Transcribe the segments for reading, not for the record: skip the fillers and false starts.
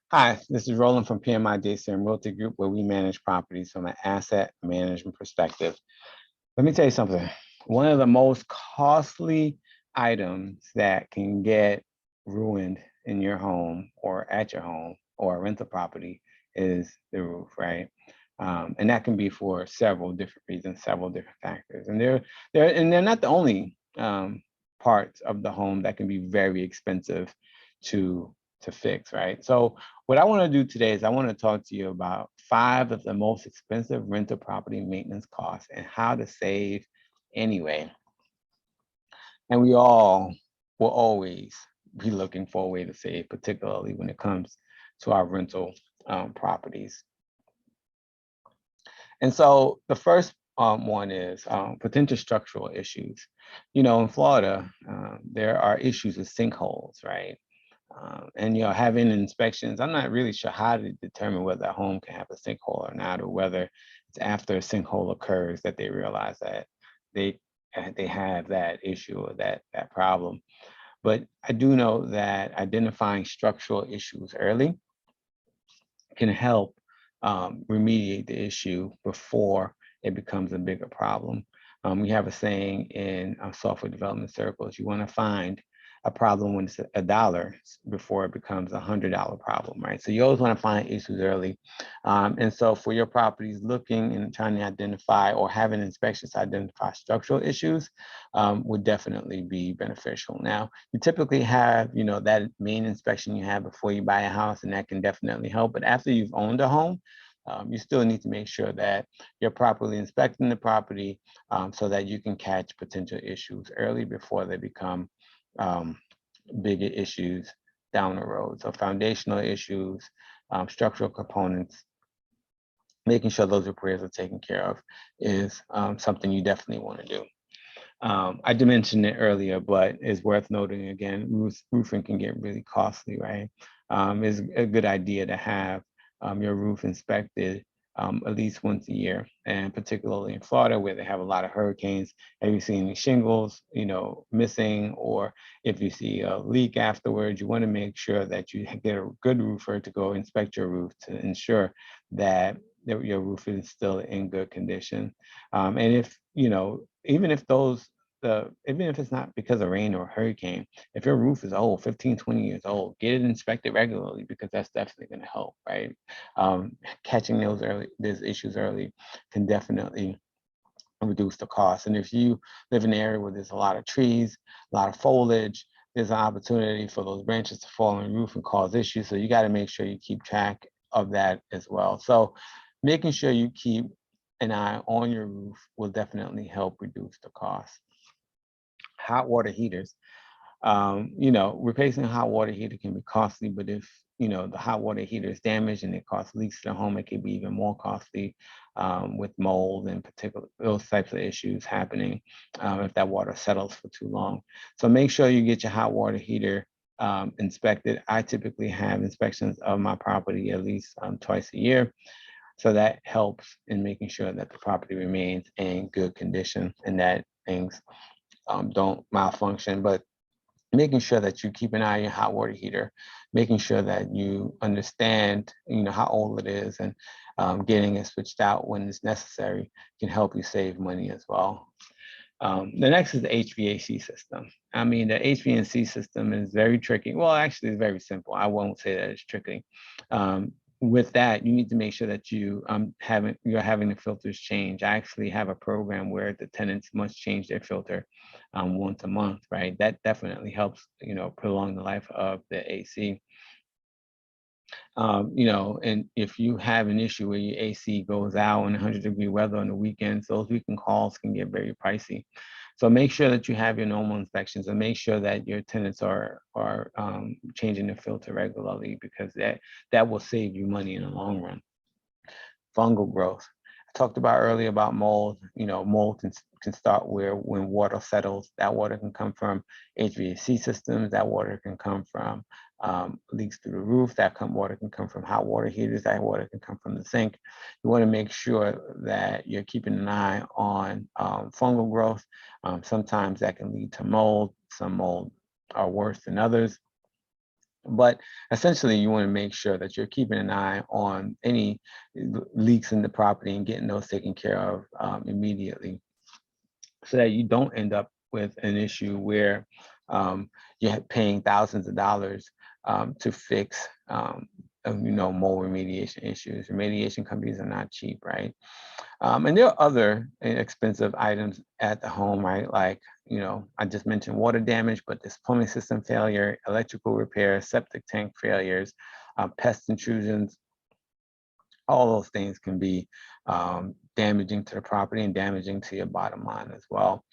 Hi, this is Roland from PMI DCM Realty Group, where we manage properties from an asset management perspective. Let me tell you something. One of the most costly items that can get ruined in your home or at your home or a rental property is the roof, right? And that can be for several different reasons, several different factors. And they're not the only parts of the home that can be very expensive to fix, right? So what I want to do today is I want to talk to you about 5 of the most expensive rental property maintenance costs and how to save anyway. And we all will always be looking for a way to save, particularly when it comes to our rental properties. And so the first one is potential structural issues. You know, in Florida, there are issues with sinkholes, right? And having inspections, I'm not really sure how to determine whether a home can have a sinkhole or not, or whether it's after a sinkhole occurs that they realize that they they have that issue or that problem. But I do know that identifying structural issues early can help remediate the issue before it becomes a bigger problem. We have a saying in software development circles: you want to find a problem when it's $1 before it becomes $100 problem, right? So you always want to find issues early. And so for your properties, looking and trying to identify or having inspections to identify structural issues would definitely be beneficial. Now, you typically have, that main inspection you have before you buy a house, and that can definitely help. But after you've owned a home, you still need to make sure that you're properly inspecting the property so that you can catch potential issues early before they become bigger issues down the road. So foundational issues, structural components, making sure those repairs are taken care of is something you definitely want to do. I did mention it earlier, but it's worth noting again, roofing can get really costly, right? It's a good idea to have your roof inspected at least once a year, and particularly in Florida where they have a lot of hurricanes. Have you seen any shingles, missing, or if you see a leak afterwards, you want to make sure that you get a good roofer to go inspect your roof to ensure that your roof is still in good condition. And if, even if even if it's not because of rain or hurricane, if your roof is old, 15, 20 years old, get it inspected regularly, because that's definitely going to help, right? Catching those issues early can definitely reduce the cost. And if you live in an area where there's a lot of trees, a lot of foliage, there's an opportunity for those branches to fall on the roof and cause issues. So you got to make sure you keep track of that as well. So making sure you keep an eye on your roof will definitely help reduce the cost. Hot water heaters. Replacing a hot water heater can be costly, but if the hot water heater is damaged and it causes leaks to the home, it can be even more costly with mold and particular those types of issues happening if that water settles for too long. So make sure you get your hot water heater inspected. I typically have inspections of my property at least twice a year. So that helps in making sure that the property remains in good condition and that things don't malfunction. But making sure that you keep an eye on your hot water heater, making sure that you understand, how old it is, and getting it switched out when it's necessary can help you save money as well. The next is the HVAC system. I mean, the HVAC system is very tricky. Well, actually, it's very simple. I won't say that it's tricky. With that, you need to make sure that you're having the filters changed. I actually have a program where the tenants must change their filter once a month, right? That definitely helps, prolong the life of the AC. And if you have an issue where your AC goes out in 100-degree weather on the weekends, those weekend calls can get very pricey. So make sure that you have your normal inspections and make sure that your tenants are changing the filter regularly, because that will save you money in the long run. Fungal growth. I talked about earlier about mold. Mold can start when water settles. That water can come from HVAC systems. That water can come from leaks through the roof. Water can come from hot water heaters. That water can come from the sink. You want to make sure that you're keeping an eye on fungal growth. Sometimes that can lead to mold. Some mold are worse than others. But essentially, you want to make sure that you're keeping an eye on any leaks in the property and getting those taken care of immediately, so that you don't end up with an issue where you're paying thousands of dollars to fix mold remediation issues. Remediation companies are not cheap, right? And there are other expensive items at the home, right? Like, I just mentioned water damage, but there's plumbing system failure, electrical repairs, septic tank failures, pest intrusions. All those things can be damaging to the property and damaging to your bottom line as well.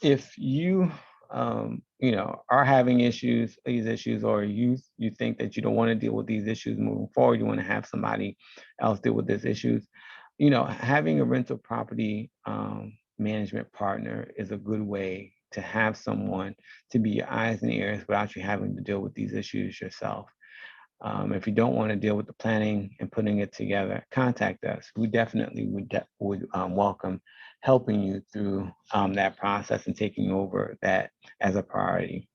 If you are having these issues, or you think that you don't want to deal with these issues moving forward, you want to have somebody else deal with these issues, having a rental property management partner is a good way to have someone to be your eyes and ears without you having to deal with these issues yourself. If you don't want to deal with the planning and putting it together, contact us. We definitely would welcome helping you through that process and taking over that as a priority.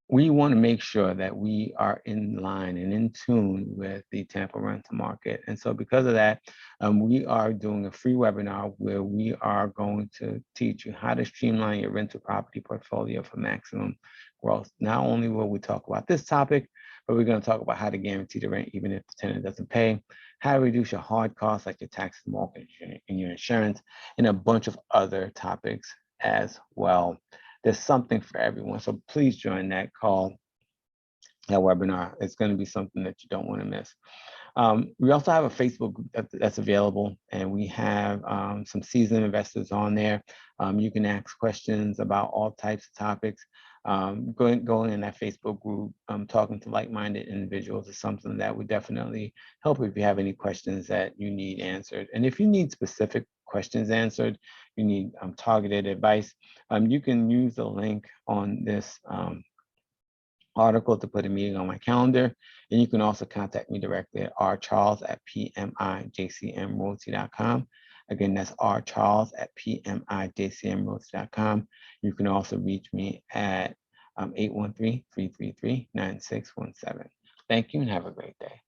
We want to make sure that we are in line and in tune with the Tampa rental market. And so because of that, we are doing a free webinar where we are going to teach you how to streamline your rental property portfolio for maximum growth. Not only will we talk about this topic, but we're going to talk about how to guarantee the rent even if the tenant doesn't pay, how to reduce your hard costs like your taxes, mortgage, and your insurance, and a bunch of other topics as well. There's something for everyone. So please join that call, that webinar. It's going to be something that you don't want to miss. We also have a Facebook group that's available, and we have some seasoned investors on there. You can ask questions about all types of topics. Going in that Facebook group, talking to like-minded individuals is something that would definitely help if you have any questions that you need answered. And if you need specific questions answered, you need targeted advice, you can use the link on this article to put a meeting on my calendar. And you can also contact me directly at rcharles@pmijcmrealty.com. Again, that's rcharles@pmijcmrealty.com. You can also reach me at 813-333-9617. Thank you and have a great day.